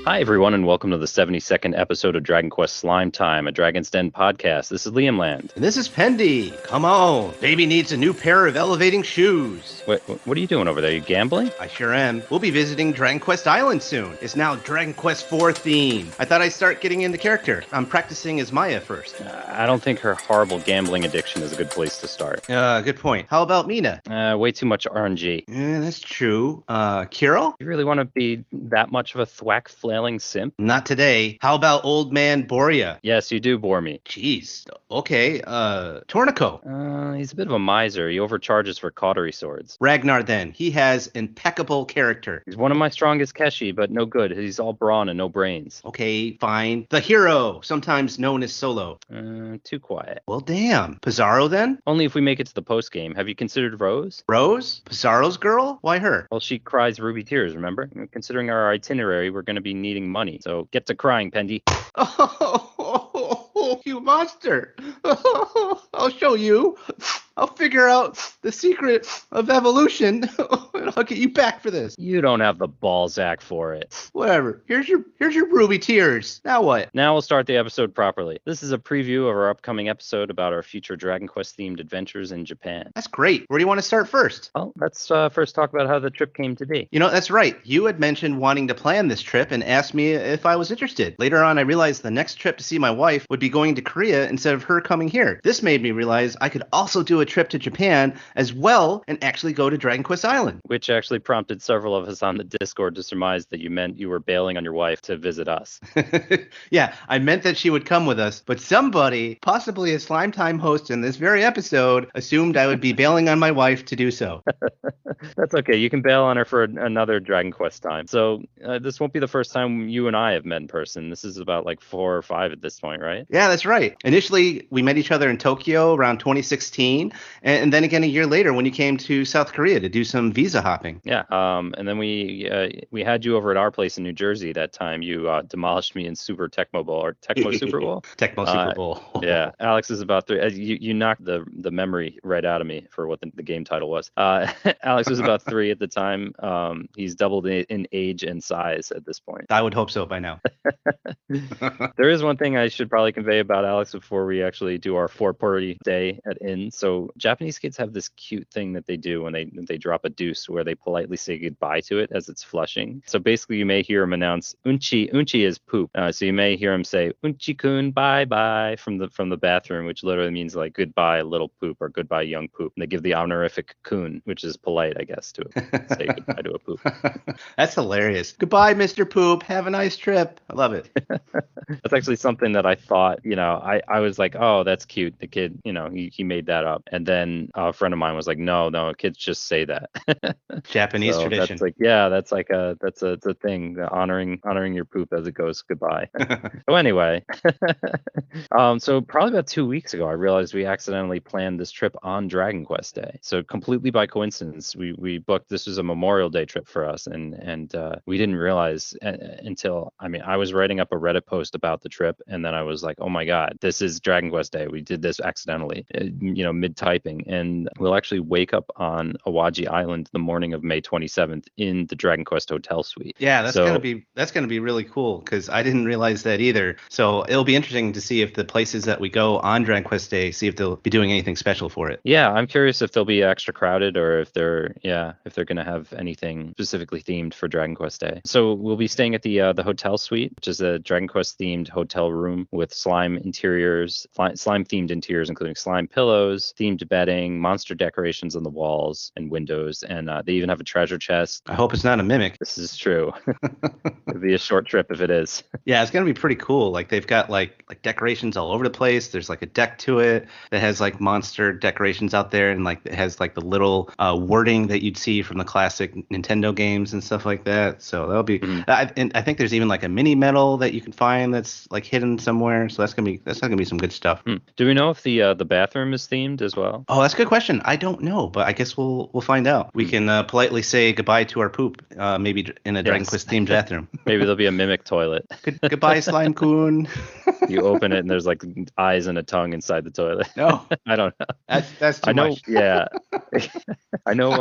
Hi, everyone, and welcome to the 72nd episode of Dragon Quest Slime Time, a Dragon's Den podcast. This is Liam Land. And this is Pendy. Come on. Baby needs a new pair of elevating shoes. What are you doing over there? You gambling? I sure am. We'll be visiting Dragon Quest Island soon. It's now Dragon Quest 4 theme. I thought I'd start getting into character. I'm practicing as Maya first. I don't think her horrible gambling addiction is a good place to start. Good point. How about Mina? Way too much RNG. Yeah, that's true. Kirill? You really want to be that much of a thwack flailing simp? Not today. How about old man Boria? Yes, you do bore me. Jeez. Okay. Tornico? He's a bit of a miser. He overcharges for cautery swords. Ragnar then. He has impeccable character. He's one of my strongest Keshi, but no good. He's all brawn and no brains. Okay, fine. The hero, sometimes known as Solo. Too quiet. Well, damn. Pizarro then? Only if we make it to the post game. Have you considered Rose? Rose? Pizarro's girl? Why her? Well, she cries ruby tears, remember? Considering our itinerary, we're going to be needing money. So get to crying, Pendy. Oh, you monster. I'll show you. I'll figure out the secret of evolution, and I'll get you back for this. You don't have the Balzac for it. Whatever. Here's your ruby tears. Now what? Now we'll start the episode properly. This is a preview of our upcoming episode about our future Dragon Quest themed adventures in Japan. That's great. Where do you want to start first? Well, let's first talk about how the trip came to be. You know, that's right. You had mentioned wanting to plan this trip and asked me if I was interested. Later on, I realized the next trip to see my wife would be going to Korea instead of her coming here. This made me realize I could also do a trip to Japan as well and actually go to Dragon Quest Island. Which actually prompted several of us on the Discord to surmise that you meant you were bailing on your wife to visit us. Yeah, I meant that she would come with us, but somebody, possibly a Slime Time host in this very episode, assumed I would be bailing on my wife to do so. That's okay. You can bail on her for another Dragon Quest time. So this won't be the first time you and I have met in person. This is about like 4 or 5 at this point, right? Yeah, that's right. Initially, we met each other in Tokyo around 2016, and then again a year later when you came to South Korea to do some visa hopping. Yeah, and then we had you over at our place in New Jersey that time. You demolished me in Super Tecmo Bowl or Tecmo Super Bowl. Tecmo Super Bowl. Yeah, Alex is about 3. You knocked the memory right out of me for what the game title was. Alex was about 3 at the time. He's doubled in age and size at this point. I would hope so by now. There is one thing I should probably convey about Alex before we actually do our 4-party day at Inn. So Japanese kids have this cute thing that they do when they drop a deuce where they politely say goodbye to it as it's flushing. So basically you may hear him announce unchi. Unchi is poop. So you may hear him say unchi-kun bye bye from the bathroom, which literally means like goodbye little poop or goodbye young poop. And they give the honorific kun, which is polite, I guess, to say goodbye to a poop. That's hilarious. Goodbye, Mr. Poop. Have a nice trip. I love it. That's actually something that I thought, I was like, oh, that's cute. The kid, he made that up. And then a friend of mine was like, no, kids just say that. Japanese tradition. That's like, yeah, that's a thing, honoring your poop as it goes goodbye. So anyway, so probably about 2 weeks ago, I realized we accidentally planned this trip on Dragon Quest Day. So completely by coincidence, we booked, this was a Memorial Day trip for us. And we didn't realize until, I was writing up a Reddit post about the trip. And then I was like, oh my God, this is Dragon Quest Day. We did this accidentally, mid-typing. And we'll actually wake up on Awaji Island the morning of May 27th in the Dragon Quest Hotel Suite. Yeah, that's gonna be really cool because I didn't realize that either. So it'll be interesting to see if the places that we go on Dragon Quest Day, see if they'll be doing anything special for it. Yeah, I'm curious if they'll be extra crowded or if they're gonna have anything specifically themed for Dragon Quest Day. So we'll be staying at the Hotel Suite, which is a Dragon Quest themed hotel room with slime themed interiors, including slime pillows, themed bedding, monster decorations on the walls and windows, and they even have a treasure chest. I hope it's not a mimic. This is true. It'll be a short trip if it is. Yeah, it's gonna be pretty cool. Like they've got like decorations all over the place. There's like a deck to it that has like monster decorations out there, and like it has like the little wording that you'd see from the classic Nintendo games and stuff like that. So that'll be. And I think there's even like a mini medal that you can find that's like hidden somewhere. So that's gonna be some good stuff. Do we know if the bathroom is themed as well? Oh, that's a good question. I don't know, but I guess we'll find out. We can politely say goodbye to our poop, maybe in a Dragon Quest themed bathroom. Maybe there'll be a mimic toilet. Goodbye, Slime Kun. You open it and there's like eyes and a tongue inside the toilet. No, I don't know. that's too I know, much. yeah. I know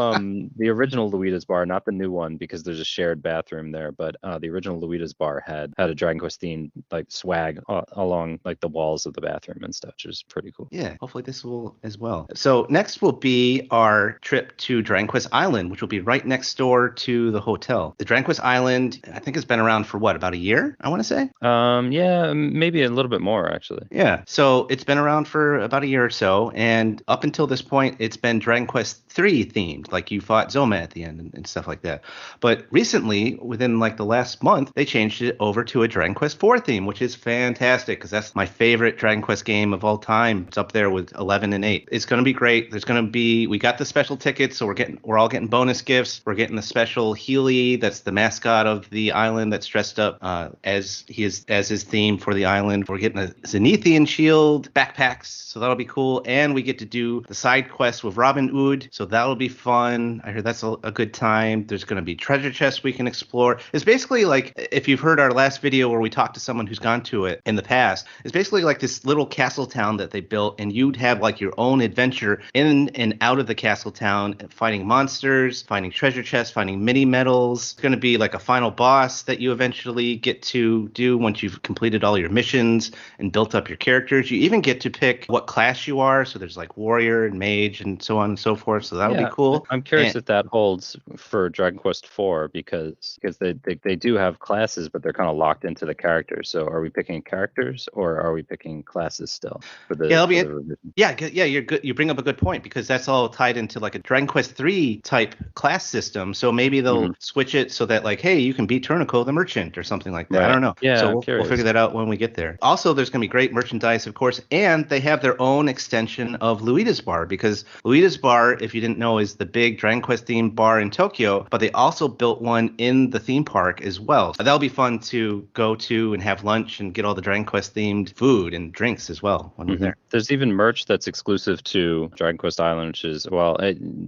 the original Luida's bar, not the new one because there's a shared bathroom there, but the original Luida's bar had a Dragon Quest themed like swag along like the walls of the bathroom and stuff, which is pretty cool. Yeah, hopefully this will as well. So next will be our trip to Dragon Quest Island, which will be right next door to the hotel. The Dragon Quest Island, I think, has been around for what, about a year, I want to say? Yeah, maybe a little bit more actually. Yeah, so it's been around for about a year or so, and up until this point, it's been Dragon Quest 3 themed, like you fought Zoma at the end and stuff like that. But recently, within like the last month, they changed it over to a Dragon Quest 4 theme, which is fantastic because that's my favorite Dragon Quest game of all time. It's up there with 11 and 8. It's going to be great. We got the special tickets, so we're all getting bonus gifts. We're getting the special Healy, that's the mascot of the island, that's dressed up as his theme for the island. We're getting a Zenithian shield, backpacks, so that'll be cool. And we get to do the side quest with Robin Hood, so that'll be fun. I heard that's a good time. There's going to be treasure chests we can explore. It's basically like, if you've heard our last video where we talked to someone who's gone to it in the past, it's basically like this little castle town that they built, and you'd have like your own adventure in and out of the castle town, fighting monsters, finding treasure chests, finding mini medals. It's going to be like a final boss that you eventually get to do once you've completed all your missions and built up your characters. You even get to pick what class you are. So there's like warrior and mage and so on and so forth. So that'll be cool. I'm curious if that holds for Dragon Quest 4 because they do have classes, but they're kind of locked into the characters. So are we picking characters or are we picking classes still? You're good. You bring up a good point because that's all tied into like a Dragon Quest 3 type class system. So maybe they'll switch it so that like, hey, you can be Turnico the merchant or something like that. Right. I don't know. Yeah, so we'll figure that out when we get there. Also, there's going to be great merchandise, of course, and they have their own extension of Luida's Bar because Luida's Bar, if you didn't know, is the big Dragon Quest themed bar in Tokyo, but they also built one in the theme park as well. That'll be fun to go to and have lunch and get all the Dragon Quest themed food and drinks as well when we're there. There's even merch that's exclusive to Dragon Quest Island, which is,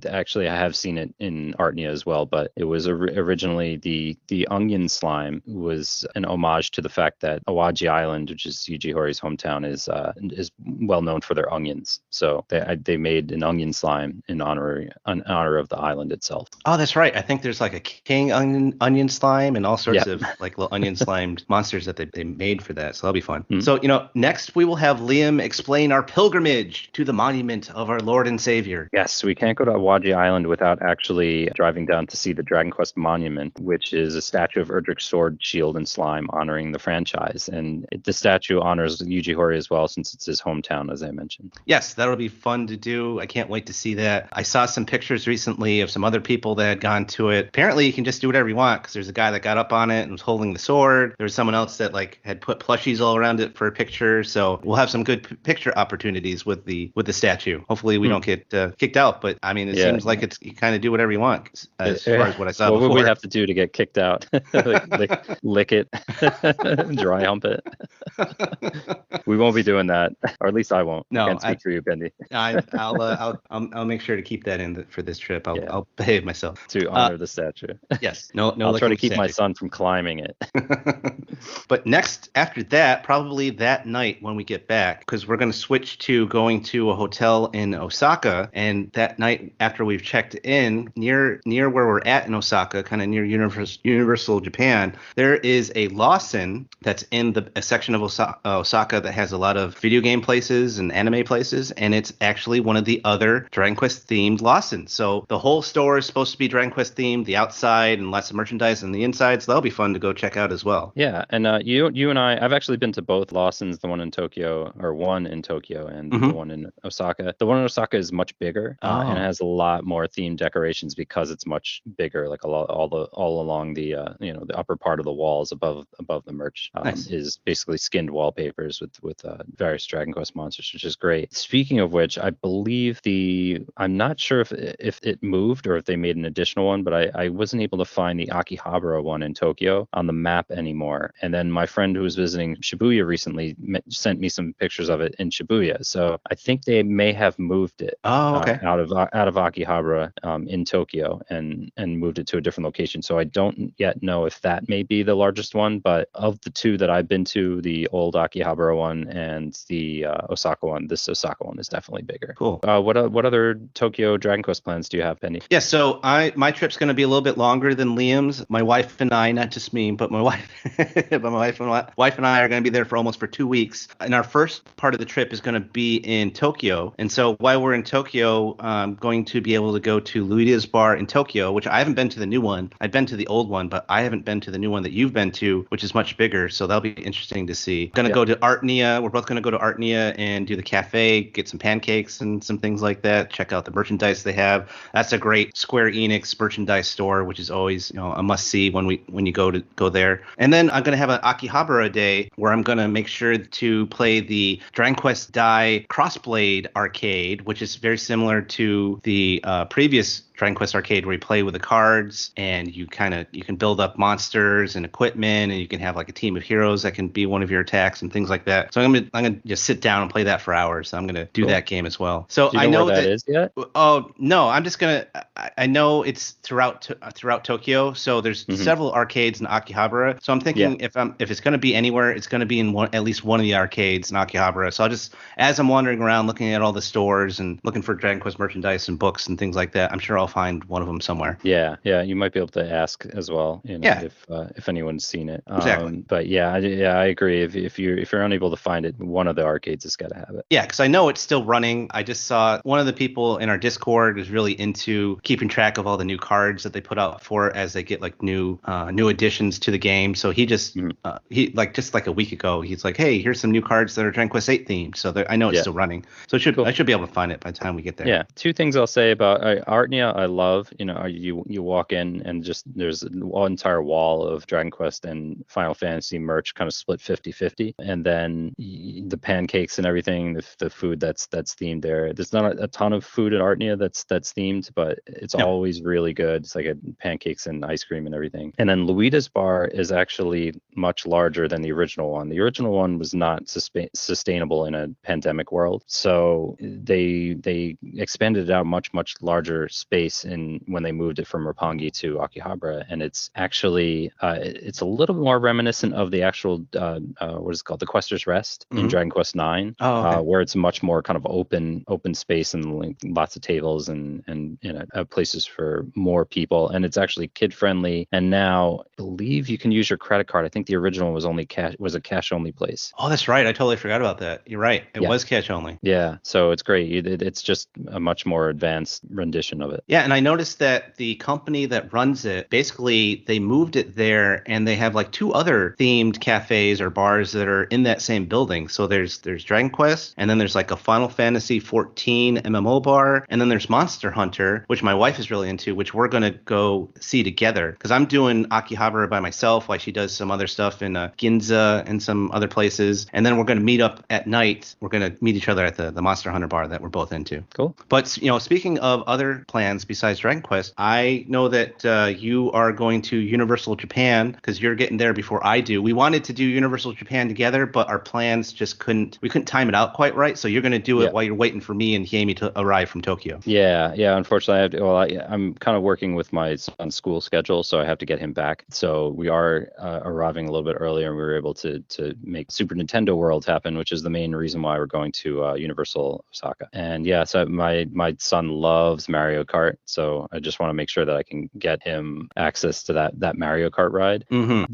actually I have seen it in Artnia as well, but it was originally the onion slime was an homage to the fact that Awaji Island, which is Yuji Horii's hometown, is well known for their onions. So they made an onion slime in honor of the island itself. Oh, that's right. I think there's like a king onion slime and all sorts of like little onion slimed monsters that they made for that. So that'll be fun. So, next we will have Liam explain our pilgrimage to the monument of our Lord and Savior. Yes, we can't go to Awaji Island without actually driving down to see the Dragon Quest Monument, which is a statue of Erdrick's sword, shield, and slime honoring the franchise. And the statue honors Yuji Horii as well, since it's his hometown, as I mentioned. Yes, that'll be fun to do. I can't wait to see that. I saw some pictures recently of some other people that had gone to it. Apparently, you can just do whatever you want because there's a guy that got up on it and was holding the sword. There was someone else that like had put plushies all around it for a picture. So we'll have some good picture opportunities with the statue. Hopefully, we don't get kicked out. But I mean, it seems like you kind of do whatever you want as far as what I saw before. What would we have to do to get kicked out? lick it, dry hump it. We won't be doing that, or at least I won't. No, I can't speak for you, Pendy. I'll make sure to keep that in for this trip. I'll behave myself to honor the statue. Yes, no. I'll try to keep my son from climbing it. But next, after that, probably that night when we get back, because we're going to switch to going to a hotel in Osaka, and that night after we've checked in near where we're at in Osaka, kind of near Universal Japan, there is a Lawson that's in a section of Osaka that has a lot of video game places and anime places, and it's actually one of the other Dragon Quest themed Lawsons. So the whole store is supposed to be Dragon Quest themed, the outside and lots of merchandise on the inside, so that'll be fun to go check out as well. Yeah, and you and I've actually been to both Lawsons, the one in Tokyo and the one in Osaka. The one in Osaka is much bigger and has a lot more themed decorations because it's much bigger. Like all along the the upper part of the walls above the merch is basically skinned wallpapers with various Dragon Quest monsters, which is great. Speaking of which, I believe I'm not sure if it moved or if they made an additional one, but I wasn't able to find the Akihabara one in Tokyo on the map anymore. And then my friend who was visiting Shibuya recently sent me some pictures of it in Shibuya. So I think they may have moved it out of Akihabara in Tokyo and moved it to a different location. So I don't yet know if that may be the largest one, but of the two that I've been to, the old Akihabara one and the Osaka one, this Osaka one is definitely bigger. Cool. What other Tokyo Dragon Quest plans do you have, Penny? Yeah, so my trip's going to be a little bit longer than Liam's. My wife and I, not just me, but my wife, but my wife and I are going to be there for 2 weeks. And our first part of the trip is going to be in Tokyo. And so while we're in Tokyo, I'm going to be able to go to Luida's bar in Tokyo, which I haven't been to the new one. I've been to the old one, but I haven't been to the new one that you've been to, which is much bigger. So that'll be interesting to see. Going to go to Artnia. We're both going to go to Artnia and do the cafe, get some pancakes and some things like that. Check out the merchandise they have. That's a great Square Enix merchandise store, which is always, a must see when you go there. And then I'm going to have an Akihabara day where I'm going to make sure to play the Dragon Quest Dai Crossblade arcade, which is very similar to the previous Dragon Quest Arcade, where you play with the cards and you can build up monsters and equipment, and you can have like a team of heroes that can be one of your attacks and things like that. So I'm gonna just sit down and play that for hours. So I'm gonna do that game as well. So do you know where that is yet? Oh no, I'm just gonna. I know it's throughout Tokyo. So there's several arcades in Akihabara. So I'm thinking if it's gonna be anywhere, it's gonna be in at least one of the arcades in Akihabara. So I'll just, as I'm wandering around looking at all the stores and looking for Dragon Quest merchandise and books and things like that, I'm sure I'll find one of them somewhere. Yeah, you might be able to ask as well, if anyone's seen it. Exactly. But I agree. If you're unable to find it, one of the arcades has got to have it. Yeah, because I know it's still running. I just saw one of the people in our Discord is really into keeping track of all the new cards that they put out for it as they get like new additions to the game. So he just just like a week ago, he's like, hey, here's some new cards that are Dragon Quest 8 themed. So I know it's still running. So I should be able to find it by the time we get there. Yeah, two things I'll say about Artnia. I love, you walk in and just there's an entire wall of Dragon Quest and Final Fantasy merch kind of split 50-50, and then the pancakes and everything, the food that's themed there. There's not a ton of food at Artnia that's themed, but it's always really good. It's like pancakes and ice cream and everything. And then Luida's bar is actually much larger than the original one. The original one was not sustainable in a pandemic world, so they expanded it out much larger space when they moved it from Roppongi to Akihabara, and it's actually it's a little bit more reminiscent of the actual what is it called, the Quester's Rest in Dragon Quest 9, where it's much more kind of open space and like, lots of tables and places for more people, and it's actually kid friendly. And now I believe you can use your credit card. I think the original was a cash only place. Oh, that's right. I totally forgot about that. You're right. It was cash only. Yeah, so it's great. It's just a much more advanced rendition of it. Yeah, and I noticed that the company that runs it, basically they moved it there, and they have like two other themed cafes or bars that are in that same building. So there's Dragon Quest, and then there's like a Final Fantasy 14 MMO bar, and then there's Monster Hunter, which my wife is really into, which we're going to go see together, because I'm doing Akihabara by myself while she does some other stuff in Ginza and some other places, and then we're going to meet up at night. We're going to meet each other at the Monster Hunter bar that we're both into. Cool. But speaking of other plans besides Dragon Quest, I know that you are going to Universal Japan, because you're getting there before I do. We wanted to do Universal Japan together, but our plans just couldn't time it out quite right. So you're going to do it while you're waiting for me and Hiemi to arrive from Tokyo. Yeah. Unfortunately, I'm kind of working with my son's school schedule, so I have to get him back. So we are arriving a little bit earlier, and we were able to make Super Nintendo World happen, which is the main reason why we're going to Universal Osaka. And yeah, so my son loves Mario Kart, so I just want to make sure that I can get him access to that Mario Kart ride. Mm-hmm.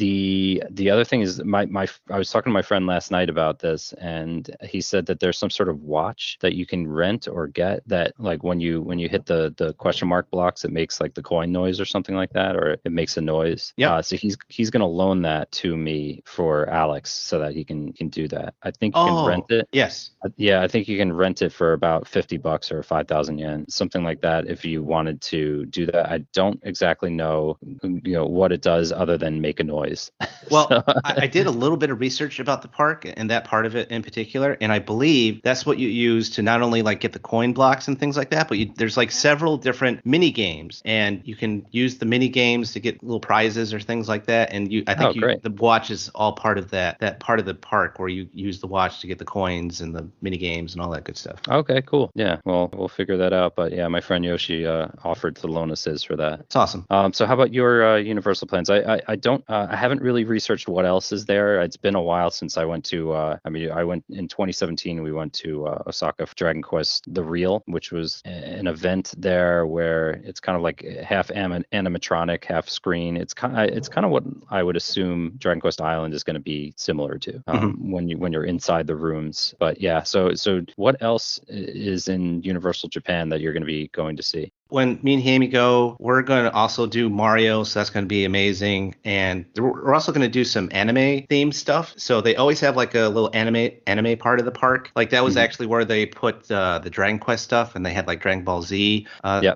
The other thing is I was talking to my friend last night about this, and he said that there's some sort of watch that you can rent or get that, like when you hit the question mark blocks, it makes like the coin noise or something like that, or it makes a noise. Yeah. So he's gonna loan that to me for Alex so that he can do that. I think you can rent it. Yes. Yeah, I think you can rent it for about $50 or 5,000 yen, something like that, if you wanted to do that. I don't exactly know what it does other than make a noise. Well, I did a little bit of research about the park and that part of it in particular, and I believe that's what you use to not only like get the coin blocks and things like that, but there's like several different mini games, and you can use the mini games to get little prizes or things like that. And I think the watch is all part of that part of the park where you use the watch to get the coins and the mini games and all that good stuff. Okay, cool. Yeah, well, we'll figure that out. But yeah, my friend Yoshi offered to loan us his for that. It's awesome. So how about your Universal plans? I don't I haven't really researched what else is there. It's been a while since I went to I went in 2017. We went to Osaka for Dragon Quest The Real, which was an event there where it's kind of like half animatronic, half screen. It's kind of what I would assume Dragon Quest Island is going to be similar to when you're inside the rooms. But yeah, so what else is in Universal Japan that you're going to be going to see? When me and Hammy go, we're going to also do Mario, so that's going to be amazing. And we're also going to do some anime themed stuff. So they always have like a little anime part of the park. Like that was actually where they put the Dragon Quest stuff, and they had like Dragon Ball Z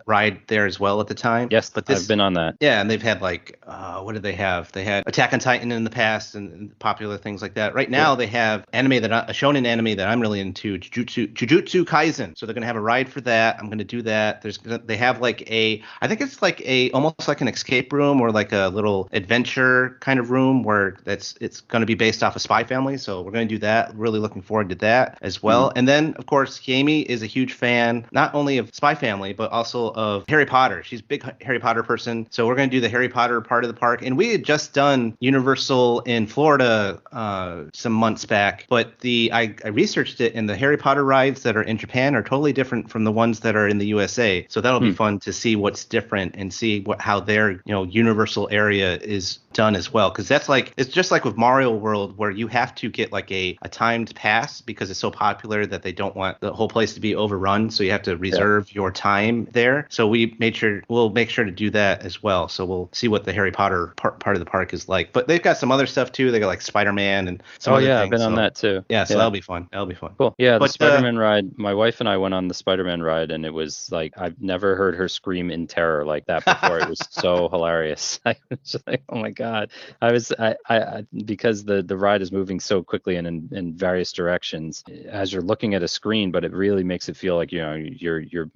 ride there as well at the time. Yes, but I've been on that. Yeah, and they've had like what did they have? They had Attack on Titan in the past and popular things like that. Right now they have a shonen anime that I'm really into, Jujutsu Kaisen. So they're going to have a ride for that. I'm going to do that. They have like I think it's like almost like an escape room or like a little adventure kind of room where it's going to be based off of Spy Family. So we're going to do that. Really looking forward to that as well. And then of course, Jamie is a huge fan, not only of Spy Family, but also of Harry Potter. She's a big Harry Potter person. So we're going to do the Harry Potter part of the park. And we had just done Universal in Florida some months back, but I researched it, and the Harry Potter rides that are in Japan are totally different from the ones that are in the USA. So that'll be fun to see what's different and see how their Universal area is done as well, because it's just like with Mario World, where you have to get like a timed pass because it's so popular that they don't want the whole place to be overrun, so you have to reserve your time there. So we'll make sure to do that as well. So we'll see what the Harry Potter part of the park is like. But they've got some other stuff too. They got like Spider-Man and some other things. I've been on that too. Yeah, so that'll be fun. Cool. Yeah, the Spider-Man ride, my wife and I went on the Spider-Man ride, and it was like, I've never heard her scream in terror like that before. It was so hilarious. I was just like, oh my God. I because the ride is moving so quickly and in various directions as you're looking at a screen, but it really makes it feel like, you're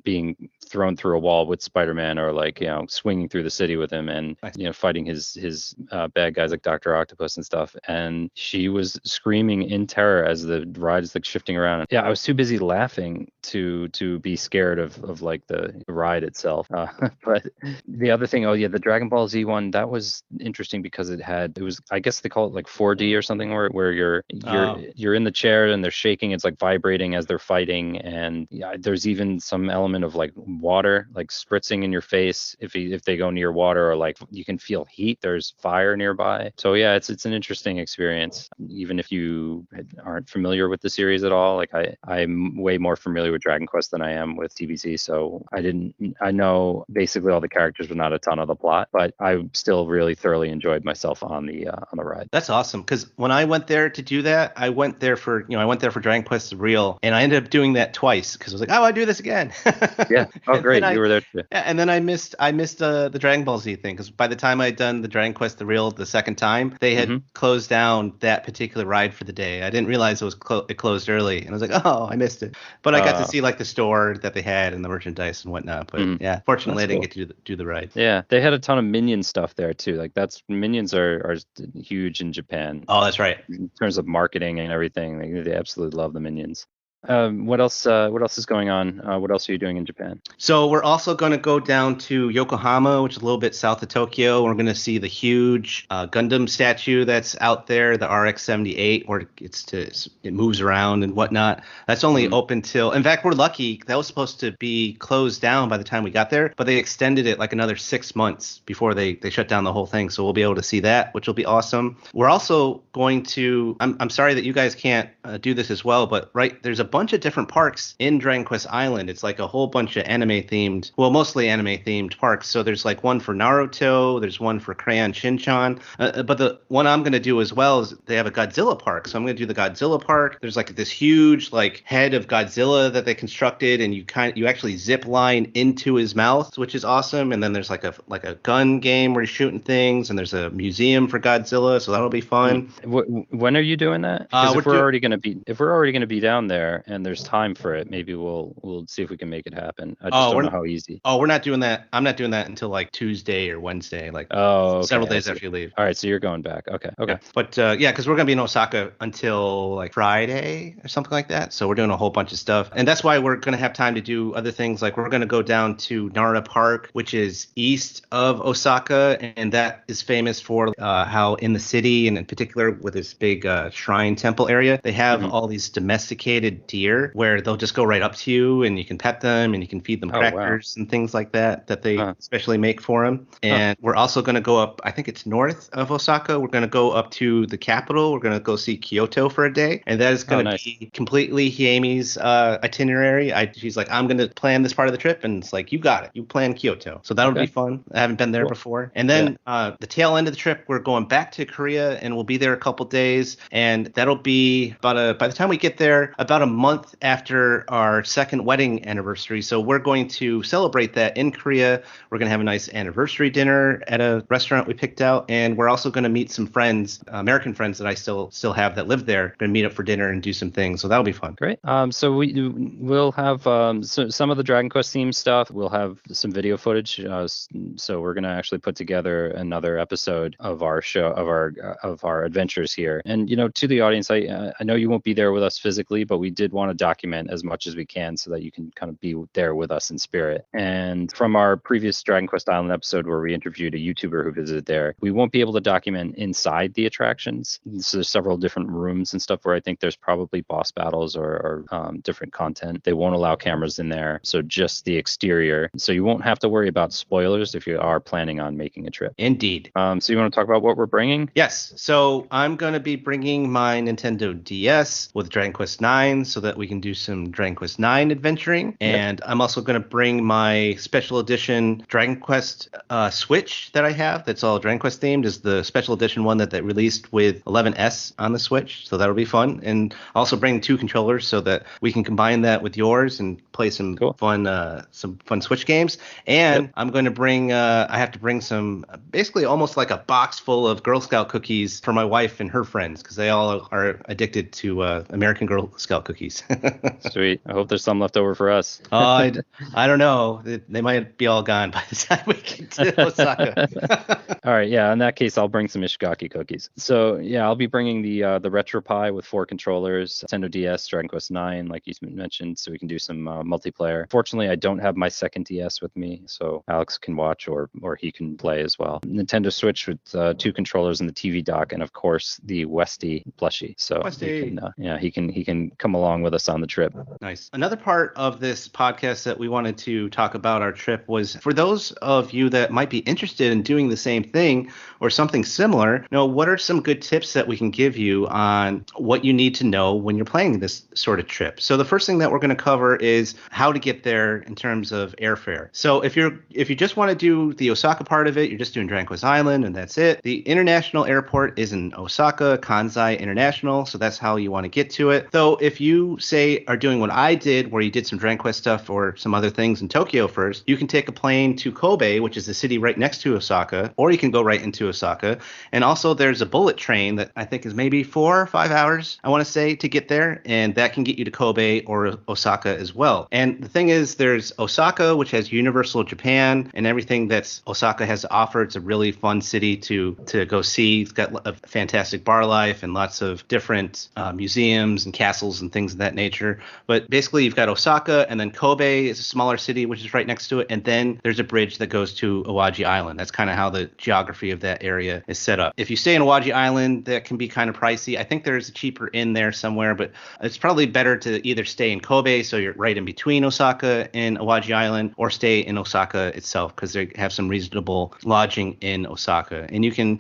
being thrown through a wall with Spider-Man, or like, swinging through the city with him, and, fighting his bad guys like Dr. Octopus and stuff. And she was screaming in terror as the ride is like shifting around. Yeah, I was too busy laughing to be scared of like the ride itself. But the other thing, the Dragon Ball Z one, that was interesting because it was, I guess they call it like 4D or something, where you're in the chair and they're shaking. It's like vibrating as they're fighting, and there's even some element of like water like spritzing in your face if they go near water, or like you can feel heat. There's fire nearby. So yeah, it's an interesting experience, even if you aren't familiar with the series at all. Like I'm way more familiar with Dragon Quest than I am with TBC, so I know basically all the characters, but not a ton of the plot. But I still really thoroughly enjoyed myself on the ride. That's awesome, because when I went there to do that, I went there for Dragon Quest The Real, and I ended up doing that twice because I was like, oh, I do this again. Yeah. Oh, great. You were there too. Yeah, and then I missed the Dragon Ball Z thing, because by the time I had done the Dragon Quest The Real the second time, they had closed down that particular ride for the day. I didn't realize it closed early, and I was like, oh, I missed it. But I got to see like the store that they had and the merchandise and whatnot. But yeah, fortunately, I didn't get to do the ride. Yeah, they had a ton of Minion stuff there too. Like Minions are huge in Japan. Oh, that's right. In terms of marketing and everything, they absolutely love the Minions. What else is going on? What else are you doing in Japan? So we're also going to go down to Yokohama, which is a little bit south of Tokyo. We're going to see the huge Gundam statue that's out there, the RX-78, where it moves around and whatnot. That's only open till, in fact, we're lucky. That was supposed to be closed down by the time we got there, but they extended it like another 6 months before they shut down the whole thing. So we'll be able to see that, which will be awesome. We're also going to, I'm sorry that you guys can't do this as well, but there's a bunch of different parks in Dragon Quest Island. It's like a whole bunch of mostly anime themed parks. So there's like one for Naruto, there's one for Crayon Shinchan, but the one I'm going to do as well is they have a Godzilla park. So I'm going to do the Godzilla park. There's like this huge like head of Godzilla that they constructed, and you actually zip line into his mouth, which is awesome. And then there's like a gun game where you're shooting things, and there's a museum for Godzilla, so that'll be fun. When are you doing that? If we're already going to be down there, there and there's time for it, maybe we'll see if we can make it happen. I just Oh, don't know how easy. we're not doing that. I'm not doing that until like Tuesday or Wednesday, like Oh, okay. several days after you leave. All right, so you're going back. Okay. Yeah. But yeah, because we're gonna be in Osaka until like Friday or something like that. So we're doing a whole bunch of stuff, and that's why we're gonna have time to do other things. Like we're gonna go down to Nara Park, which is east of Osaka, and that is famous for how in the city, and in particular with this big shrine temple area, they have all these domesticated deer where they'll just go right up to you, and you can pet them, and you can feed them crackers and things like that they specially make for them. And we're also gonna go up. I think it's north of Osaka. We're gonna go up to the capital. We're going to go see Kyoto for a day. And that is going to be completely Hiami's itinerary. She's like, I'm going to plan this part of the trip. And it's like, you got it. You plan Kyoto. So that'll be fun. I haven't been there before. And then the tail end of the trip, we're going back to Korea and we'll be there a couple days. And that'll be by the time we get there, about a month after our second wedding anniversary. So we're going to celebrate that in Korea. We're going to have a nice anniversary dinner at a restaurant we picked out. And we're also going to meet some friends, American friends that I still have that live there. Going to meet up for dinner and do some things, so that'll be fun. Great. So we'll have some of the Dragon Quest themed stuff. We'll have some video footage. So we're going to actually put together another episode of our show of our adventures here. And to the audience, I know you won't be there with us physically, but we did want to document as much as we can so that you can kind of be there with us in spirit. And from our previous Dragon Quest Island episode where we interviewed a YouTuber who visited there, we won't be able to document inside the attractions. So there's several different rooms and stuff where I think there's probably boss battles or different content. They won't allow cameras in there, so just the exterior. So you won't have to worry about spoilers if you are planning on making a trip. Indeed. So you want to talk about what we're bringing? Yes. So I'm going to be bringing my Nintendo DS with Dragon Quest 9 so that we can do some Dragon Quest 9 adventuring. And I'm also going to bring my special edition Dragon Quest Switch that I have that's all Dragon Quest themed. Is the special edition one that they released with 11S on the Switch. So that'll be fun. And also bring 2 controllers so that we can combine that with yours and play some fun Switch games. And I'm going to bring I have to bring some basically almost like a box full of Girl Scout cookies for my wife and her friends because they all are addicted to American Girl Scout cookies. Sweet. I hope there's some left over for us. I don't know. They might be all gone by the time we get to Osaka. All right. Yeah. In that case, I'll bring some Ishigaki cookies. So yeah, I'll be bringing the RetroPie with 4 controllers, Nintendo DS, Dragon Quest 9, like you mentioned, so we can do some multiplayer. Fortunately, I don't have my second DS with me, so Alex can watch or he can play as well. Nintendo Switch with 2 controllers and the TV dock, and of course the Westy plushie. So he can come along with us on the trip. Nice. Another part of this podcast that we wanted to talk about our trip was for those of you that might be interested in doing the same thing or something similar. What are some good tips that we can give you on what you need to know when you're planning this sort of trip? So the first thing that we're going to cover is how to get there in terms of airfare. So if you just want to do the Osaka part of it, you're just doing Dragon Quest Island and that's it. The international airport is in Osaka, Kansai International, so that's how you want to get to it. Though if you say are doing what I did, where you did some Dragon Quest stuff or some other things in Tokyo first, you can take a plane to Kobe, which is the city right next to Osaka, or you can go right into Osaka. And also there's a bullet train that I think is maybe 4 or 5 hours, I want to say, to get there, and that can get you to Kobe or Osaka as well. And the thing is, there's Osaka, which has Universal Japan and everything that's Osaka has to offer. It's a really fun city to go see. It's got a fantastic bar life and lots of different museums and castles and things of that nature. But basically, you've got Osaka, and then Kobe is a smaller city, which is right next to it. And then there's a bridge that goes to Awaji Island. That's kind of how the geography of that area is set up. If you stay in Awaji Island, that can be kind of pricey. I think there's a cheaper inn there somewhere, but it's probably better to either stay in Kobe, so you're right in between Osaka and Awaji Island, or stay in Osaka itself because they have some reasonable lodging in Osaka. And you can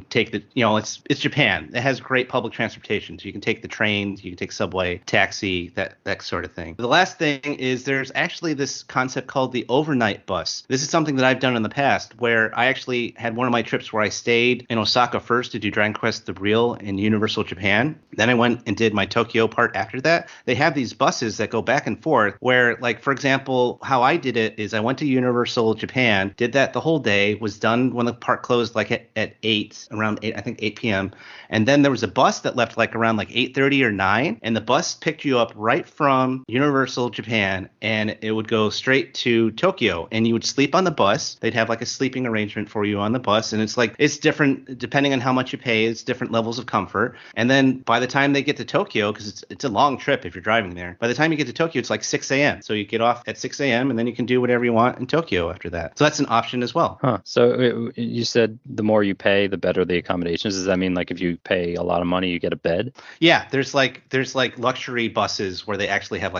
take the, it's Japan. It has great public transportation, so you can take the trains, you can take subway, taxi, that sort of thing. The last thing is there's actually this concept called the overnight bus. This is something that I've done in the past where I actually had one of my trips where I stayed in Osaka first to do Dragon Quest The Real in Universal Japan. Then I went and did my Tokyo part after that. They have these buses that go back and forth where, like, for example, how I did it is I went to Universal Japan, did that the whole day, was done when the park closed like at 8, around 8, I think 8 p.m. And then there was a bus that left like around like 8:30 or 9, and the bus picked you up right from Universal Japan, and it would go straight to Tokyo, and you would sleep on the bus. They'd have like a sleeping arrangement for you on the bus, and it's different depending on how much you pay. It's different levels of comfort. And then by the time they get to Tokyo, because it's a long trip if you're driving there, by the time you get to Tokyo, it's like 6 a.m. So you get off at 6 a.m. and then you can do whatever you want in Tokyo after that. So that's an option as well. Huh. So you said the more you pay, the better the accommodations. Does that mean like if you pay a lot of money, you get a bed? Yeah, there's like luxury buses where they actually have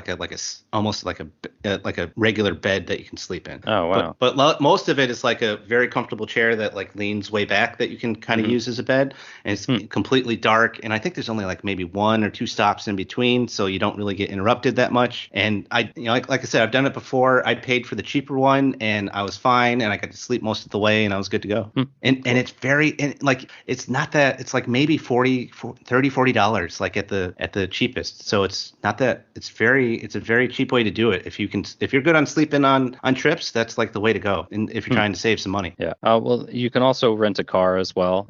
almost like a regular bed that you can sleep in. Oh wow. But most of it is like a very comfortable chair that like leans way back that you can kind of use as a bed, and it's completely dark. And I think there's only like maybe 1 or 2 stops in between, so you don't really get interrupted that much. And like I said, I've done it before. I paid for the cheaper one, and I was fine, and I got to sleep most of the way, and I was good to go. And it's very like it's not that it's like maybe $40 like at the cheapest. So it's not that it's a very cheap way to do it. If you're good on sleeping on trips, that's like the way to go. And if you're trying to save some money. Yeah. Well, you can also rent a car as well.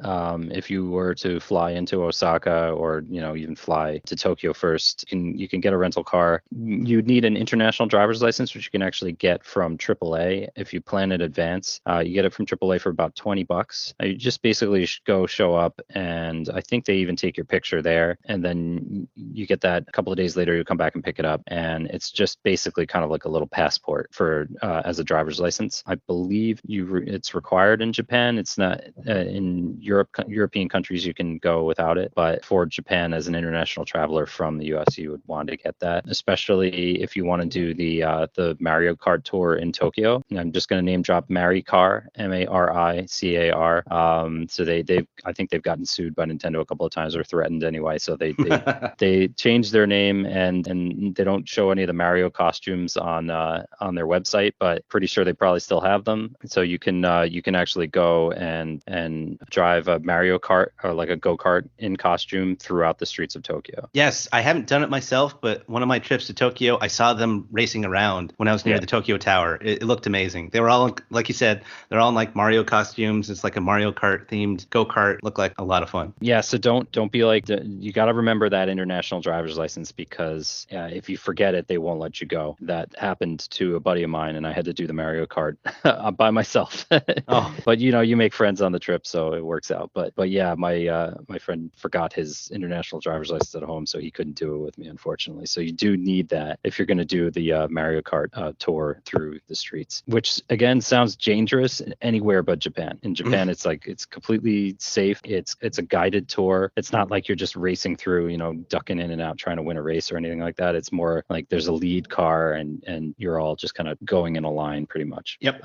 If you were to fly into Osaka or even fly to Tokyo first, you can get a rental car. You need an international driver's license, which you can actually get from AAA if you plan in advance. You get it from AAA for about $20. You just basically go show up, and I think they even take your picture there, and then you get that a couple of days later. You come back and pick it up, and it's just basically kind of like a little passport for as a driver's license. I believe it's required in Japan. It's not in European countries. You can go without it, but for Japan as an international traveler from the U.S., you would want to get that, especially if you want to do the Mario Kart tour in Tokyo. And I'm just going to name drop Maricar, Maricar. So I think they've gotten sued by Nintendo a couple of times, or threatened anyway. So they changed their name, and they don't show any of the Mario costumes on their website, but pretty sure they probably still have them. So you can actually go and drive a Mario Kart or like a go-kart in costume throughout the streets of Tokyo. Yes, I haven't done it myself, but one of my trips to Tokyo, I saw them racing around when I was near the Tokyo Tower. It looked amazing. They were all, like you said, they're all in like Mario costumes. It's like a Mario Kart themed go-kart. Looked like a lot of fun. Yeah, so don't be like, you got to remember that international driver's license, because if you forget it, they won't let you go. That happened to a buddy of mine, and I had to do the Mario Kart by myself. But you make friends on the trip, so it works out. But yeah, my friend forgot his international driver's license at home, so he couldn't do it with me, unfortunately. So you do need that if you're going to do the Mario Kart tour through the streets, which again sounds dangerous anywhere but Japan. In Japan, it's completely safe. It's a guided tour. It's not like you're just racing through, ducking in and out trying to win a race or anything like that. It's more like there's a lead car, and you're all just kind of going in a line pretty much. Yep.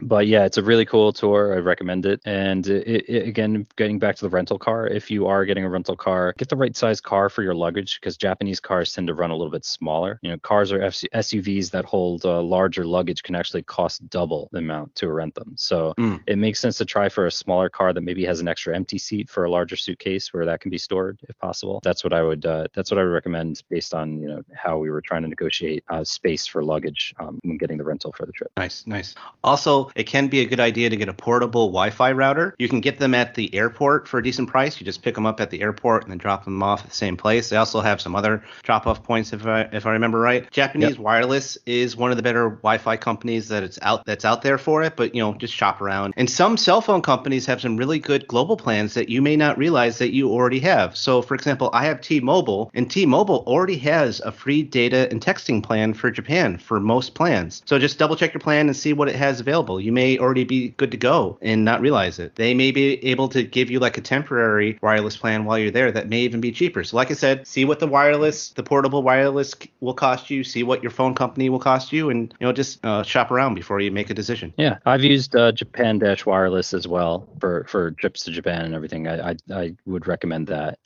But yeah, it's a really cool tour. I recommend it. And again, getting back to the rental car, if you are getting a rental car, get the right size car for your luggage, because Japanese cars tend to run a little bit smaller. Cars or SUVs that hold larger luggage can actually cost double the amount to rent them. So it makes sense to try for a smaller car that maybe has an extra empty seat for a larger suitcase where that can be stored if possible. That's what I would recommend based on how we were trying to negotiate space for luggage when getting the rental for the trip. Nice. Also, it can be a good idea to get a portable Wi-Fi router. You can get them at the airport for a decent price. You just pick them up at the airport and then drop them off at the same place. They also have some other drop-off points if I remember right. Japanese Wireless is one of the better Wi-Fi companies that's out there for it, but just shop around. And some cell phone companies have some really good global plans that you may not realize that you already have. So for example, I have T-Mobile, and T-Mobile already has a free data and texting plan for Japan for most plans. So just double check your plan and see what it has available. You may already be good to go and not realize it. They may be able to give you like a temporary wireless plan while you're there that may even be cheaper. So like I said, see what the portable wireless will cost you, see what your phone company will cost you, and just shop around before you make a decision. Yeah, I've used Japan-Wireless as well for trips to Japan and everything. I would recommend that.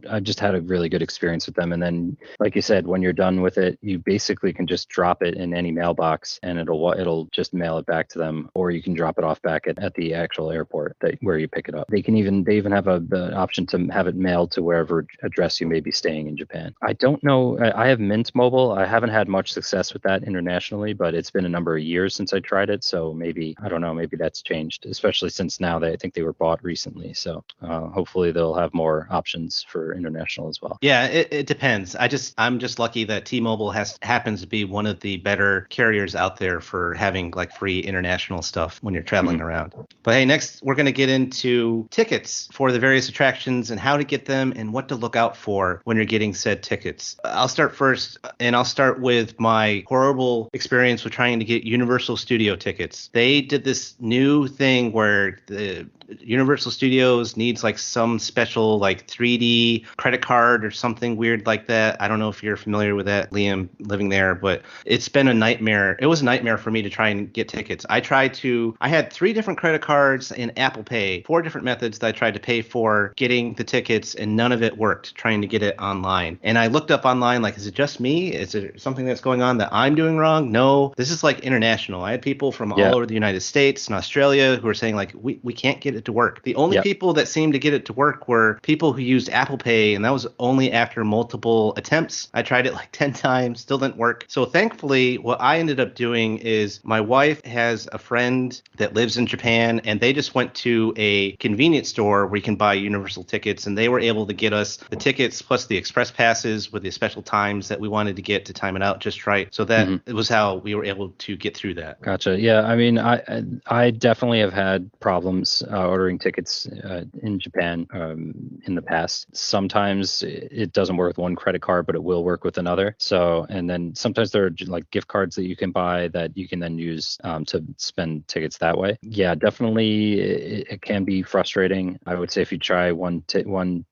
I've just had a really good experience with them. And then, like you said, when you're done with it, you basically basically can just drop it in any mailbox and it'll just mail it back to them, or you can drop it off back at the actual airport where you pick it up. They even have the option to have it mailed to wherever address you may be staying in Japan. I don't know. I have Mint Mobile. I haven't had much success with that internationally, but it's been a number of years since I tried it. So maybe, I don't know, maybe that's changed, especially since now I think they were bought recently. So hopefully they'll have more options for international as well. Yeah, it depends. I'm just lucky that T-Mobile happens to be one of the better carriers out there for having like free international stuff when you're traveling around. But hey, next we're going to get into tickets for the various attractions and how to get them and what to look out for when you're getting said tickets. I'll start first, and I'll start with my horrible experience with trying to get Universal Studio tickets. They did this new thing where the Universal Studios needs like some special like 3D credit card or something weird like that. I don't know if you're familiar with that, Liam, living there, but it's been a nightmare. It was a nightmare for me to try and get tickets. I had 3 different credit cards and Apple Pay, 4 different methods that I tried to pay for getting the tickets, and none of it worked trying to get it online. And I looked up online, like, is it just me? Is it something that's going on that I'm doing wrong? No, this is like international. I had people from all over the United States and Australia who were saying like, we can't get it to work. The only people that seemed to get it to work were people who used Apple Pay, and that was only after multiple attempts. I tried it like 10 times, still didn't work. So thankfully, what I ended up doing is my wife has a friend that lives in Japan, and they just went to a convenience store where you can buy Universal tickets, and they were able to get us the tickets plus the express passes with the special times that we wanted to get to time it out just right. So that it was how we were able to get through that. Gotcha. Yeah, I mean, I definitely have had problems ordering tickets in Japan in the past. Sometimes it doesn't work with one credit card, but it will work with another. So, and then sometimes there are like gift cards that you can buy that you can then use to spend tickets that way. Yeah, definitely it can be frustrating. I would say if you try one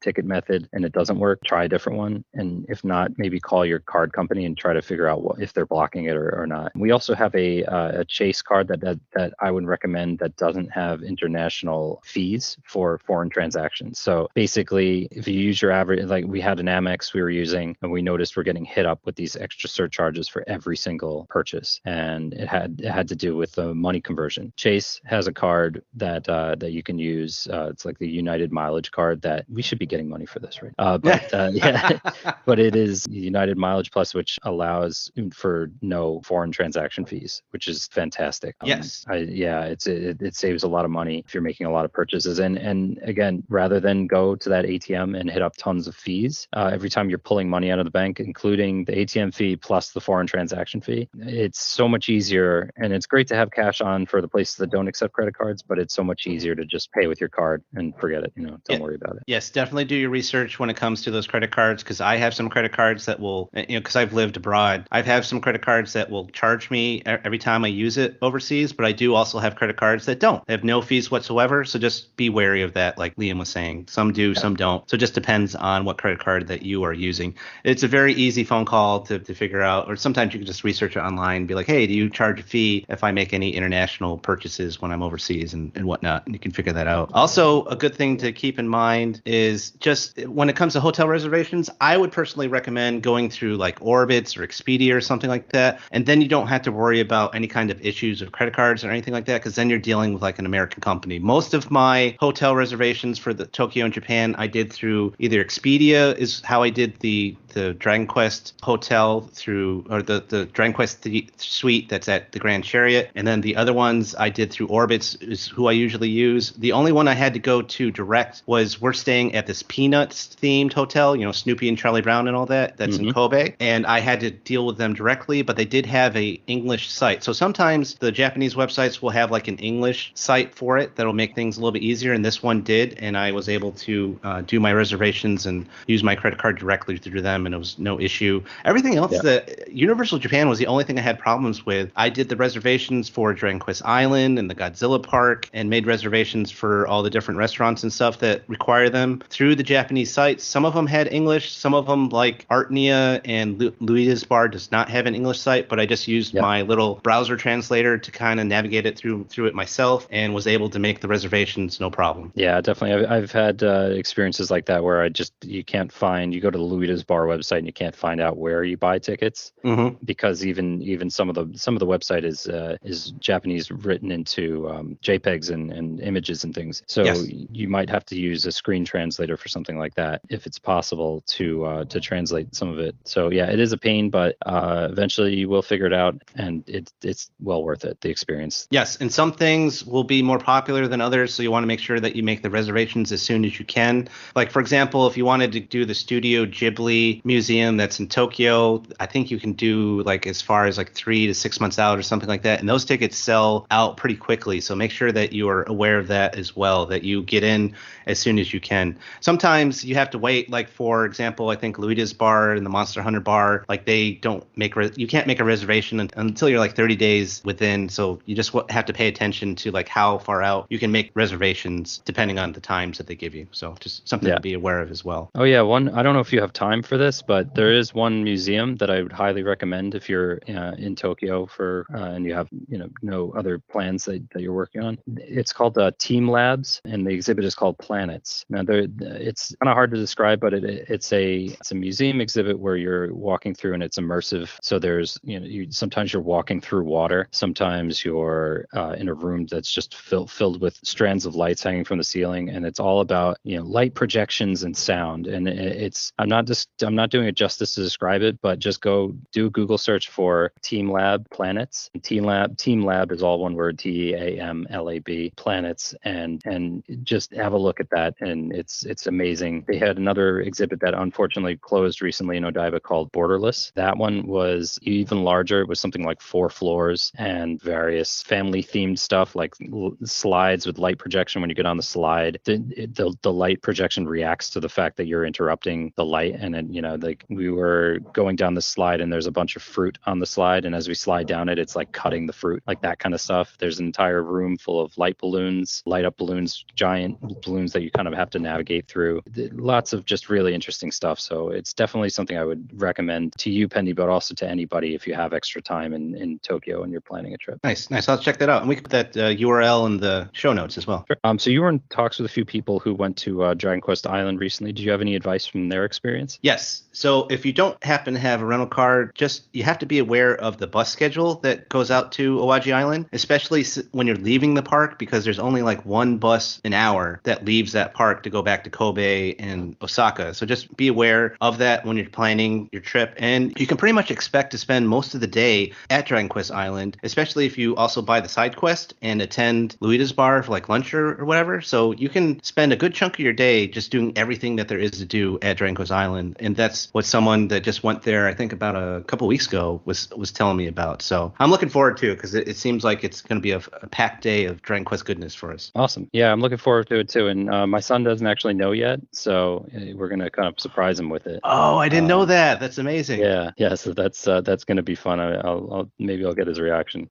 ticket method and it doesn't work, try a different one. And if not, maybe call your card company and try to figure out if they're blocking it or not. We also have a Chase card that I would recommend that doesn't have international fees for foreign transactions. So basically, if you use your average, like we had an Amex we were using, and we noticed we're getting hit up with these extra surcharges for every single purchase, and it had to do with the money conversion. Chase has a card that you can use. It's like the United mileage card that we should be getting money for this, right? Yeah, but it is United Mileage Plus, which allows for no foreign transaction fees, which is fantastic. Yes. It saves a lot of money if you're making a lot of purchases. And again, rather than go to that ATM and hit up tons of fees every time you're pulling money out of the bank, including the ATM fee plus the foreign transaction fee, it's so much easier. And it's great to have cash on for the places that don't accept credit cards, but it's so much easier to just pay with your card and forget it. Don't worry about it. Yes, definitely do your research when it comes to those credit cards, because I have some credit cards that will, because I've lived abroad, I've had some credit cards that will charge me every time I use it overseas, but I do also have credit cards that don't. They have no fees whatsoever, so just be wary of that, like Liam was saying. Some do, some don't. So it just depends on what credit card that you are using. It's a very easy phone call to figure out, or sometimes you can just research it online and be like, hey, do you charge a fee if I make any international purchases when I'm overseas and whatnot? And you can figure that out. Also, a good thing to keep in mind is just when it comes to hotel reservations, I would personally recommend going through like Orbitz or Expedia or something like that. And then you don't have to worry about any kind of issues with credit cards or anything like that, because then you're dealing with like an American company. Most of my hotel reservations for the Tokyo and Japan, I did through either Expedia is how I did the Dragon Quest hotel through, or the Dragon Quest suite that's at the Grand Chariot. And then the other ones I did through Orbitz is who I usually use. The only one I had to go to direct was we're staying at this Peanuts themed hotel, Snoopy and Charlie Brown and all that. That's in Kobe. And I had to deal with them directly, but they did have a English site. So sometimes the Japanese websites will have like an English site for it that'll make things a little bit easier. And this one did. And I was able to do my reservations and use my credit card directly through them. And it was no issue. Everything else, that Universal Japan was the only thing I had problems with. I did the reservations for Dragon Quest Island and the Godzilla Park and made reservations for all the different restaurants and stuff that require them through the Japanese sites. Some of them had English. Some of them, like Artnia and Luida's Bar, does not have an English site, but I just used my little browser translator to kind of navigate it through it myself and was able to make the reservations no problem. Yeah, definitely. I've had experiences like that where you can't find, you go to the Luida's Bar website and you can't find out where you buy tickets. tickets. Mm-hmm. Because even some of the website is Japanese written into JPEGs and images and things. So Yes. you might have to use a screen translator for something like that if it's possible to translate some of it. So yeah, it is a pain, but eventually you will figure it out, and it's well worth it, the experience. Yes, and some things will be more popular than others, so you want to make sure that you make the reservations as soon as you can. Like, for example, if you wanted to do the Studio Ghibli Museum that's in Tokyo, I think you can do like as far as like 3 to 6 months out or something like that, and those tickets sell out pretty quickly. So make sure that you are aware of that as well, that you get in as soon as you can. Sometimes you have to wait, like for example, I think Luida's bar and the Monster Hunter bar, like they don't make you can't make a reservation until you're like 30 days within. So you just have to pay attention to like how far out you can make reservations depending on the times that they give you. So just something to be aware of as well. Oh yeah, I don't know if you have time for this, but there is one museum that I would highly recommend if you're in Tokyo for and you have no other plans that you're working on. It's called Team Labs, and the exhibit is called Planets. Now it's kind of hard to describe, but it's a museum exhibit where you're walking through and it's immersive. So there's sometimes you're walking through water, sometimes you're in a room that's just filled with strands of lights hanging from the ceiling, and it's all about light projections and sound. And I'm not doing it justice to describe it, but just go do a Google search for Team Lab Planets. Team Lab is all one word, TEAMLAB Planets, and just have a look at that, and it's amazing. They had another exhibit that unfortunately closed recently in Odaiba called Borderless. That one was even larger. It was something like 4 floors and various family themed stuff like slides with light projection. When you get on the slide, the light projection reacts to the fact that you're interrupting the light, and then like we were going down the slide and there's a bunch of fruit on the slide, and as we slide down it, it's like cutting the fruit, like that kind of stuff. There's an entire room full of light up balloons, giant balloons that you kind of have to navigate through. Lots of just really interesting stuff. So it's definitely something I would recommend to you, Pendy, but also to anybody if you have extra time in Tokyo and you're planning a trip. Nice. I'll check that out, and we can put that URL in the show notes as well. Sure. So you were in talks with a few people who went to Dragon Quest Island recently. Did you have any advice from their experience? Yes. So if you don't happen to have a rental car, you have to be aware of the bus schedule that goes out to Owaji Island, especially when you're leaving the park, because there's only like one bus an hour that leaves that park to go back to Kobe and Osaka. So just be aware of that when you're planning your trip. And you can pretty much expect to spend most of the day at Dragon Quest Island, especially if you also buy the side quest and attend Luida's bar for like lunch or whatever. So you can spend a good chunk of your day just doing everything that there is to do at Dragon Quest Island. And that's what someone that just went there, I think about a couple weeks ago, was telling me about. So I'm looking forward to it, because it seems like it's going to be a packed day of Dragon Quest goodness for us. Awesome. Yeah, I'm looking forward to it too. And my son doesn't actually know yet, so we're going to kind of surprise him with it. Oh, I didn't know that. That's amazing. Yeah. So that's going to be fun. I'll get his reaction.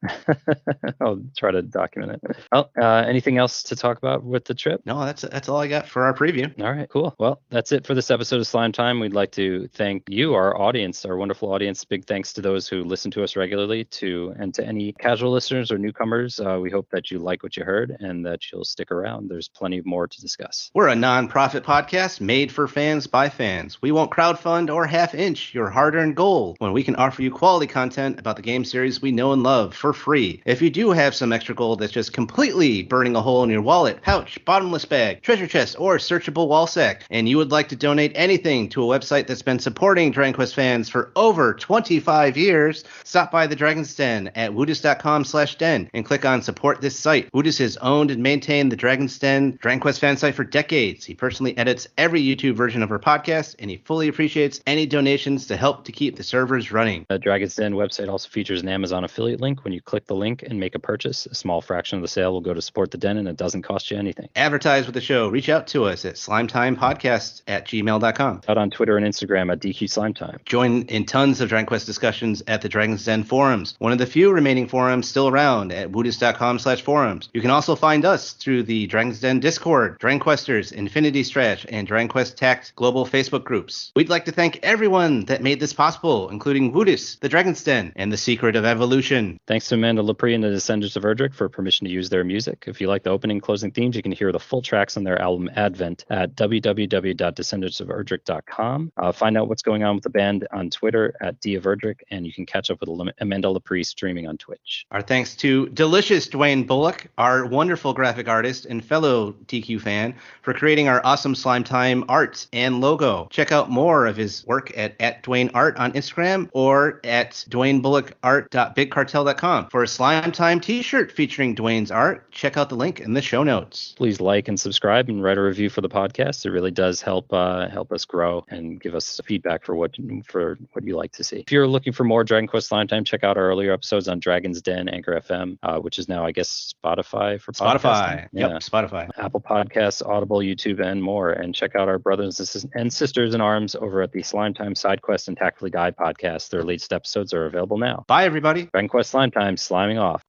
I'll try to document it. Well, anything else to talk about with the trip? No, that's all I got for our preview. All right, cool. Well, that's it for this episode of Slime Time. We'd like to thank you, our audience, our wonderful audience. Big thanks to those who listen to us regularly, and to any casual listeners or newcomers. We hope that you like what you heard and that you'll stick around. There's plenty more to discuss. We're a non-profit podcast made for fans by fans. We won't crowdfund or half-inch your hard-earned gold when we can offer you quality content about the game series we know and love for free. If you do have some extra gold that's just completely burning a hole in your wallet, pouch, bottomless bag, treasure chest, or searchable wall sack, and you would like to donate anything to a website that's been supporting Dragon Quest fans for over 25 years, stop by the Dragon's Den at woodus.com/den and click on support this site. Woodus has owned and maintained the Dragon's Den Dragon Quest fan site for decades. He personally edits every YouTube version of our podcast, and he fully appreciates any donations to help to keep the servers running. The Dragon's Den website also features an Amazon affiliate link. When you click the link and make a purchase, a small fraction of the sale will go to support the den, and it doesn't cost you anything. Advertise with the show. Reach out to us at slimetimepodcast@gmail.com. Out on Twitter and Instagram at DQ Slimetime. Join in tons of Dragon Quest discussions at the Dragon's Den forums, one of the few remaining forums still around at woodus.com/forums. You can also find us through the Dragon's Den Discord, Dragon Questers, Infinity Strash, and Dragon Quest Tact Global Facebook groups. We'd like to thank everyone that made this possible, including Woodus, the Dragon's Den, and the Secret of Evolution. Thanks to Amanda Lepre and the Descendants of Erdrick for permission to use their music. If you like the opening and closing themes, you can hear the full tracks on their album Advent at www.descendantsoferdrick.com. Find out what's going on with the band on Twitter Twitter at Diaverdrick, and you can catch up with Amanda Lepre streaming on Twitch. Our thanks to delicious Dwayne Bullock, our wonderful graphic artist and fellow TQ fan, for creating our awesome Slime Time art and logo. Check out more of his work at Dwayne Art on Instagram or at DwayneBullockArt.BigCartel.com. For a Slime Time t-shirt featuring Dwayne's art, check out the link in the show notes. Please like and subscribe and write a review for the podcast. It really does help us grow and give us feedback for what you like to see. If you're looking for more Dragon Quest Slime Time, check out our earlier episodes on Dragon's Den, Anchor FM, which is now, I guess, Spotify for podcasting. Yep, Spotify. Apple Podcasts, Audible, YouTube, and more. And check out our brothers and sisters in arms over at the Slime Time Side Quest and Tactfully Guide podcast. Their latest episodes are available now. Bye, everybody. Dragon Quest Slime Time, sliming off.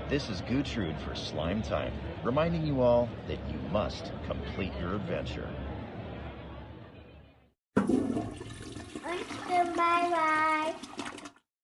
This is Goochrude for Slime Time, reminding you all that you must complete your adventure. Bye-bye.